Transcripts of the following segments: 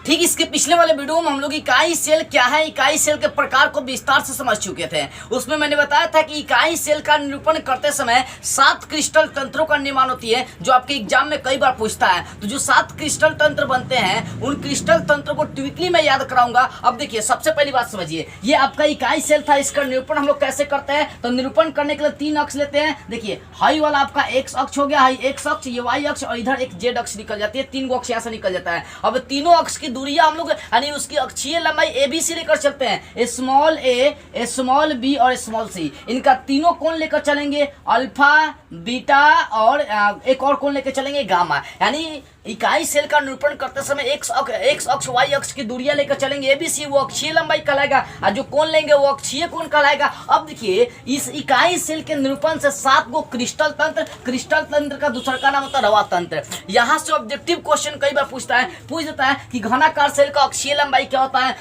ठीक इसके पिछले वाले वीडियो में हम लोग इकाई सेल क्या है, इकाई सेल के प्रकार को विस्तार से समझ चुके थे। उसमें मैंने बताया था कि इकाई सेल का निरूपण करते समय 7 क्रिस्टल तंत्रों का निर्माण होती है, जो आपके एग्जाम में कई बार पूछता है। तो जो 7 क्रिस्टल तंत्र बनते हैं, उन क्रिस्टल तंत्रों को ट्विकली मैं याद कराऊंगा। अब देखिए, सबसे पहली बात समझिए, ये आपका इकाई सेल था। इसका निरूपण हम लोग कैसे करते हैं? तो निरूपण करने के लिए 3 अक्ष लेते हैं। देखिए, हाई वाला आपका एक्स अक्ष हो गया, हाई एक्स अक्ष, ये वाई अक्ष, और इधर एक जेड अक्ष निकल जाती है। 3 अक्ष यहाँ से निकल जाता है। अब तीनों अक्ष की दूरियां हम लोग यानी उसकी अक्षीय लंबाई ए बी सी लेकर चलते हैं। स्मॉल ए, स्मॉल बी और स्मॉल सी, इनका तीनों कोण लेकर चलेंगे, अल्फा, बीटा और एक और कोण लेकर चलेंगे, गामा। यानी इकाई सेल का निरूपण करते समय एक्स अक्ष वाई अक्ष की दूरियां लेकर चलेंगे, एबीसी, वो अक्षीय लंबाई कहलाएगा, और जो कोण लेंगे वो अक्षीय कोण कहलाएगा। अब देखिए, इस इकाई सेल के निरूपण से 7 गो क्रिस्टल तंत्र का दूसरा का नाम होता है रवा तंत्र। यहाँ से ऑब्जेक्टिव क्वेश्चन कई बार पूछ देता है कि घनाकार सेल का अक्षीय लंबाई क्या होता है,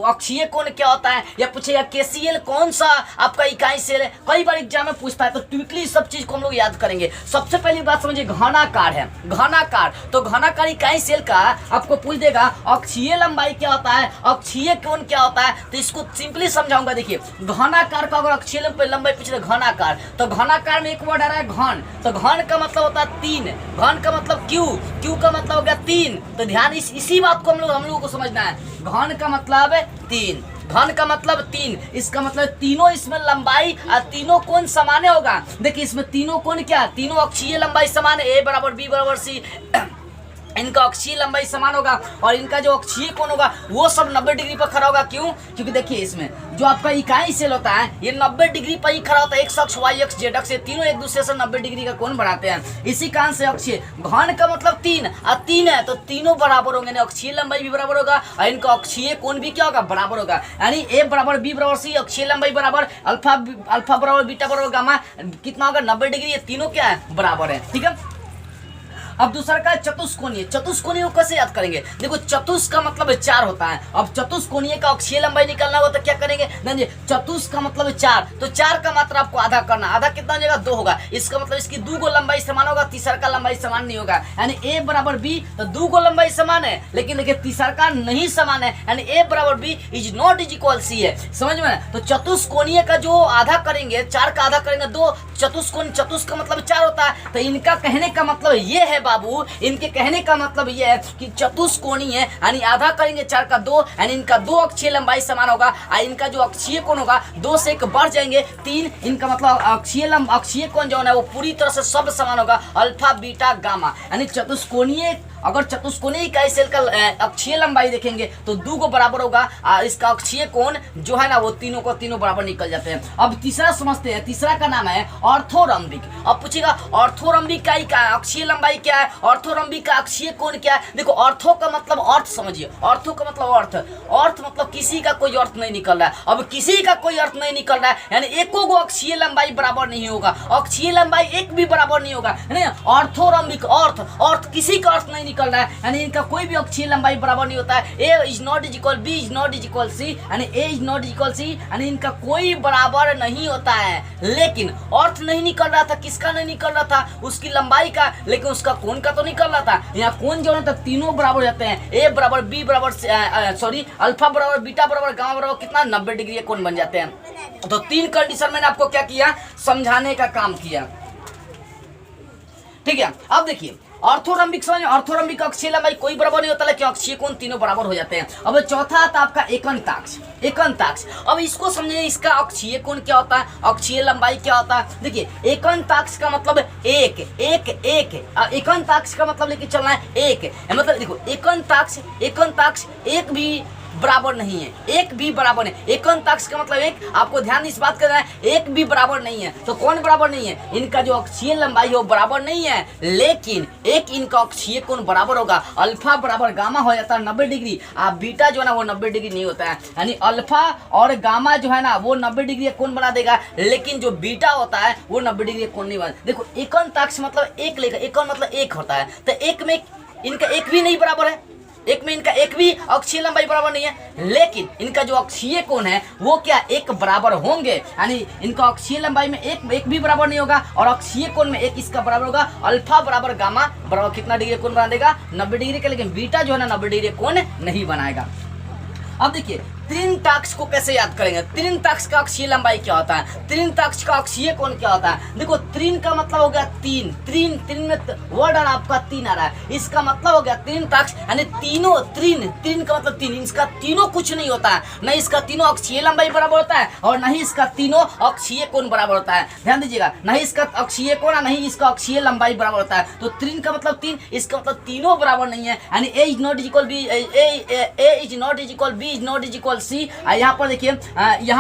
अक्षीय कोण क्या होता है, या पूछेगा केसीएल कौन सा आपका इकाई सेल है। कई बार एग्जाम में पूछता है, तो ट्विकली सब चीज को हम लोग याद करेंगे। सबसे पहली बात समझिए, घनाकार है। घनाकार, तो घनाकार इकाई सेल का आपको पूछ देगा अक्षीय लंबाई क्या होता है, अक्षीय कोण क्या होता है। तो इसको सिंपली समझाऊंगा। देखिए, घनाकार का अगर अक्षीय लंबाई पूछे घनाकार, तो घनाकार में एक वर्ड आ रहा है घन। तो घन का मतलब होता है 3, घन का मतलब क्यू का मतलब हो गया 3। तो ध्यान इसी बात को हम लोगों को समझना है। घन का मतलब 3, घन का मतलब 3, इसका मतलब तीनों इसमें लंबाई और तीनों कोण समान होगा। देखिए, इसमें तीनों कोण क्या, तीनों अक्षीय लंबाई समान है, ए बराबर बी बराबर सी, इनका अक्षीय लंबाई समान होगा, और इनका जो अक्षीय कोण होगा वो सब 90 डिग्री पर खड़ा होगा। क्यों? क्योंकि देखिए, इसमें जो आपका इकाई सेल होता है ये 90 डिग्री पर ही खड़ा होता है। एक्स अक्ष, वाई अक्ष, जेड अक्ष, तीनों एक दूसरे से 90 डिग्री का कोण बनाते हैं। इसी कारण से अक्षीय, घन का मतलब 3 और 3 है, तो तीनों बराबर होंगे, अक्षीय लंबाई भी बराबर होगा और इनका अक्षीय कोण भी क्या होगा, बराबर होगा। यानी ए बराबर बी बराबर सी, अक्षीय लंबाई बराबर अल्फा बराबर बीटा बराबर गामा, कितना होगा 90 डिग्री। ये तीनों क्या है, बराबर है। ठीक है। अब दूसरा का चतुष्कोणीय। चतुष्कोणीय को कैसे याद करेंगे? देखो, चतुष का मतलब 4 होता है। अब चतुष्कोणीय का अक्षीय लंबाई निकालना हो तो क्या करेंगे? नहीं, चतुष का मतलब 4, तो 4 का मात्रा आपको आधा करना, आधा कितना हो जाएगा, 2 होगा। इसका मतलब इसकी 2 गो लंबाई समान होगा, तीसरा का लंबाई समान नहीं होगा। यानी ए बराबर बी, तो 2 गो लंबाई समान है, लेकिन देखिए तीसरा का नहीं समान है, यानी ए बराबर B is not is equal C है। समझ में? तो चतुष्कोणीय का जो आधा करेंगे, 4 का आधा करेंगे 2, चतुष का मतलब 4 होता है। तो इनका कहने का मतलब ये है बाबू, इनके कहने का मतलब ये है कि चतुष्कोणीय है, यानी आधा करेंगे 4 का 2, यानी इनका 2 अक्षीय लंबाई समान होगा, और इनका जो अक्षीय कोण होगा 2 से 1 बढ़ जाएंगे 3। इनका मतलब अक्षीय कोण जो है वो पूरी तरह से सब समान होगा, अल्फा बीटा गामा। यानी चतुष्कोणीय, अगर चतुष्कोणीय इकाई सेल का अक्षीय लंबाई देखेंगे तो 2 को बराबर होगा, और इसका अक्षीय कोण जो है ना वो तीनों को तीनों बराबर निकल जाते हैं। अब तीसरा समझते हैं। तीसरा का नाम है ऑर्थोरम्बिक। अब पूछेगा ऑर्थोरम्बिक का अक्षीय लंबाई क्या है, ऑर्थोरम्बिक का अक्षीय कोण क्या है। देखो, ऑर्थो का मतलब अर्थ समझिए, ऑर्थो का मतलब अर्थ मतलब किसी का कोई अर्थ नहीं निकल रहा है। अब किसी का कोई अर्थ नहीं निकल रहा है, यानी एको गो अक्षीय लंबाई बराबर नहीं होगा, अक्षीय लंबाई एक भी बराबर नहीं होगा। ऑर्थोरम्बिक, अर्थ किसी का अर्थ नहीं निकल रहा है, यानी इनका कोई भी अक्षीय लंबाई बराबर नहीं होता है। A is not is equal, B is not is equal C, यानी A is not is equal C, यानी इनका कोई बराबर नहीं होता है। लेकिन अर्थ नहीं निकल रहा था, किसका नहीं निकल रहा था, उसकी लंबाई का, लेकिन उसका कोण का तो निकल रहा था। यहाँ कोण जो है तो तीनों बराबर जाते हैं, ए बराबर बी बराबर अल्फा बराबर बीटा बराबर गामा बराबर कितना 90 डिग्री कोण बन जाते हैं। तो 3 कंडीशन मैंने आपको क्या किया, समझाने का काम किया। ठीक है। अब देखिए, ऑर्थोरम्बिक समझ, ऑर्थोरम्बिक अक्षीय लंबाई कोई बराबर नहीं होता, लेकिन अक्षीय कोण तीनों बराबर हो जाते हैं। अब चौथा आता है आपका एकंताक्ष। एकंताक्ष, अब इसको समझिए, इसका अक्षीय कोण क्या होता है, अक्षीय लंबाई क्या होता है। देखिए, एकंताक्ष का मतलब एक, एकंताक्ष का मतलब लेके चलना है एक, मतलब देखो एकंताक्ष एक भी बराबर नहीं है, एक भी बराबर नहीं। एकंताक्ष का मतलब एक, आपको ध्यान इस बात करना है, एक भी बराबर नहीं है। तो कौन बराबर नहीं है? इनका जो अक्षीय लंबाई है वो बराबर नहीं है, लेकिन एक इनका अक्षीय कोण बराबर होगा। अल्फा बराबर गामा हो जाता है 90 डिग्री, आप बीटा जो है ना वो 90 डिग्री नहीं होता है, यानी अल्फा और गामा जो है ना वो 90 डिग्री कोण बना देगा, लेकिन जो बीटा होता है वो 90 डिग्री कोण नहीं बना। देखो, एकंताक्ष मतलब एक लेगा, एकन मतलब एक होता है, तो एक में इनका एक भी नहीं बराबर है, एक में इनका एक भी अक्षीय लंबाई बराबर नहीं है, लेकिन इनका जो अक्षीय कोण है वो क्या एक बराबर होंगे, यानी इनका अक्षीय लंबाई में एक भी बराबर नहीं होगा और अक्षीय कोण में एक इसका बराबर होगा। अल्फा बराबर गामा बराबर कितना डिग्री कोण बना देगा 90 डिग्री का, लेकिन बीटा जो है ना 90 डिग्री कोण नहीं बनाएगा। अब देखिए त्रिनताक्ष को कैसे याद करेंगे। त्रिनताक्ष का अक्षीय लंबाई क्या होता है, त्रिनताक्ष का अक्षीय कोण क्या होता है। देखो त्रिन का मतलब हो गया तीन, त्रिन में वर्ड आ रहा आपका तीन आ रहा है, इसका मतलब हो गया त्रिनताक्ष यानी तीनों। त्रिन का मतलब तीन, इसका तीनों कुछ नहीं होता है, न इसका तीनों अक्षीय लंबाई बराबर होता है और न ही इसका तीनों अक्षीय कोण बराबर होता है। ध्यान दीजिएगा, न ही इसका अक्षीय कोण न ही इसका अक्षीय लंबाई बराबर होता है। तो त्रिन का मतलब तीन, इसका मतलब तीनों बराबर नहीं है, यानी A is not equal B, A is not equal B is not equal C. यहाँ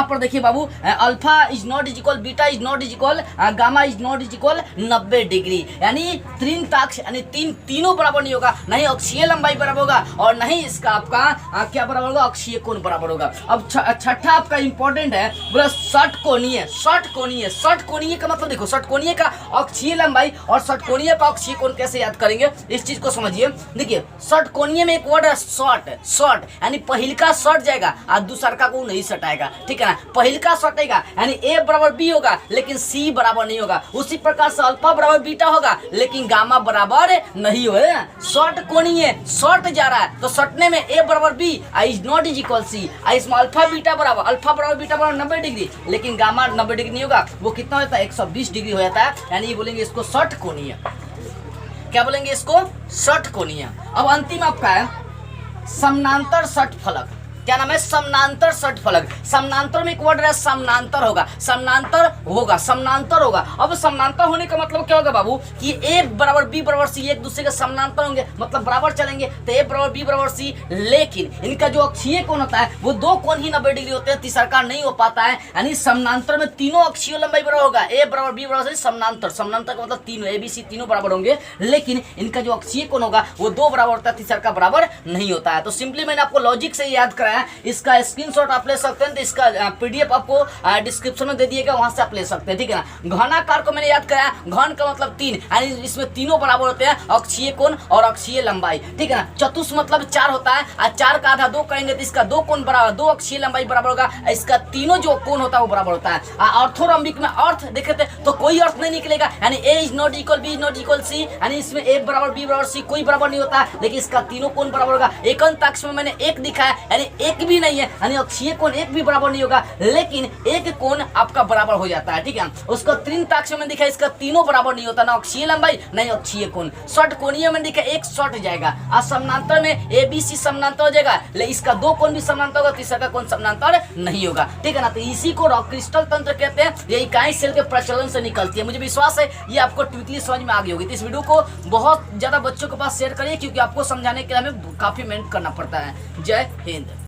पर देखिए बाबू, alpha is not equal, beta is not equal, gamma is not equal 90 degree, यानी त्रिनताक्ष यानी तीनों बराबर नहीं होगा, नहीं अक्षीय लंबाई बराबर होगा और नहीं इसका आपका क्या बराबर होगा, अक्षीय कोण बराबर होगा। अब छठा आपका इंपॉर्टेंट है, बोला षटकोणीय। षटकोणीय का मतलब देखो, षटकोणीय का अक्षीय लंबाई और षटकोणीय का अक्षीय कोण कैसे याद करेंगे, इस चीज को समझिए। देखिए षटकोणीय में एक वर्ड है शॉर्ट, यानी पहिल का सट जाएगा और दूसरा का को नहीं सटाएगा, ठीक है ना। पहिल का सटेगा यानी ए बराबर बी होगा लेकिन सी बराबर नहीं होगा। उसी प्रकार से अल्फा बराबर बीटा होगा लेकिन गामा बराबर नहीं होगा। षटकोणीय शॉर्ट जा रहा है तो सटने में ए बराबर B is not is equal C, इसमें अल्फा बराबर बीटा बराबर 90 डिग्री लेकिन गामा 90 डिग्री नहीं होगा। वो कितना होता है 120 डिग्री हो जाता है, यानी ये बोलेंगे इसको षटकोणीय। क्या बोलेंगे इसको, षटकोणीय। अब अंतिम आपका है समानांतर षटफलक। क्या नाम है, समानांतर षटफलक। समानांतर में एक वर्ड है समानांतर होगा, समानांतर होगा। अब समानांतर होने का मतलब क्या होगा बाबू कि ए बराबर बी बराबर सी एक दूसरे के समानांतर होंगे, मतलब बराबर चलेंगे, तो ए बराबर बी बराबर सी। लेकिन इनका जो अक्षीय कोण होता है वो दो कोण ही 90 डिग्री होते हैं, तीसरा का नहीं हो पाता है। यानी समानांतर में तीनों अक्षीय लंबाई बराबर होगा, ए बराबर बी बराबर सी। समानांतर का मतलब तीनों, ए बी सी तीनों बराबर होंगे, लेकिन इनका जो अक्षीय कोण होगा वो दो बराबर होता है, तीसरा का बराबर नहीं होता है। तो सिंपली मैंने आपको लॉजिक से याद कराया, इसका स्क्रीनशॉट आप ले सकते हैं, तो इसका पीडीएफ आपको डिस्क्रिप्शन में दे दिएगा, वहां से आप ले सकते हैं, ठीक है ना। घनाकार को मैंने याद कराया, घन का मतलब तीन, यानी इसमें तीनों बराबर होते हैं, अक्षीय कोण और अक्षीय लंबाई, ठीक है ना। चतुष मतलब चार होता है और चार का आधा दो करेंगे तो इसका दो कोण बराबर, दो अक्षीय लंबाई बराबर होगा, इसका तीनों जो कोण होता है वो बराबर होता है। ऑर्थोरम्बिक में अर्थ देखे थे तो कोई अर्थ नहीं निकलेगा, यानी A is not equal B is not equal C, यानी इसमें ए बराबर बी बराबर सी कोई बराबर नहीं होता, लेकिन इसका तीनों कोण बराबर होगा। एकंताक्ष में मैंने एक दिखाया, यानी एक भी नहीं है, यानी अक्षीय कोण एक भी बराबर नहीं होगा, लेकिन एक कोण आपका बराबर हो जाता है, ठीक है। उसको त्रिनताक्ष में दिखा, इसका तीनों बराबर नहीं होता, ना अक्षीय लंबाई नहीं अक्षीय कोण। षटकोणीय में दिखा एक शॉर्ट जाएगा और समानांतर में ए बी सी समानांतर हो जाएगा, लेकिन इसका दो कोण भी समानांतर होगा, तीसरा का कोण समानांतर नहीं होगा, ठीक है ना। तो इसी को रॉक क्रिस्टल तंत्र कहते हैं, ये इकाई सेल के प्रचलन से निकलती है। मुझे विश्वास है ये आपको ट्विकली समझ में आ गई होगी। तो इस वीडियो को बहुत ज्यादा बच्चों के पास शेयर करिए, क्योंकि आपको समझाने के लिए हमें काफी मेहनत करना पड़ता है। जय हिंद।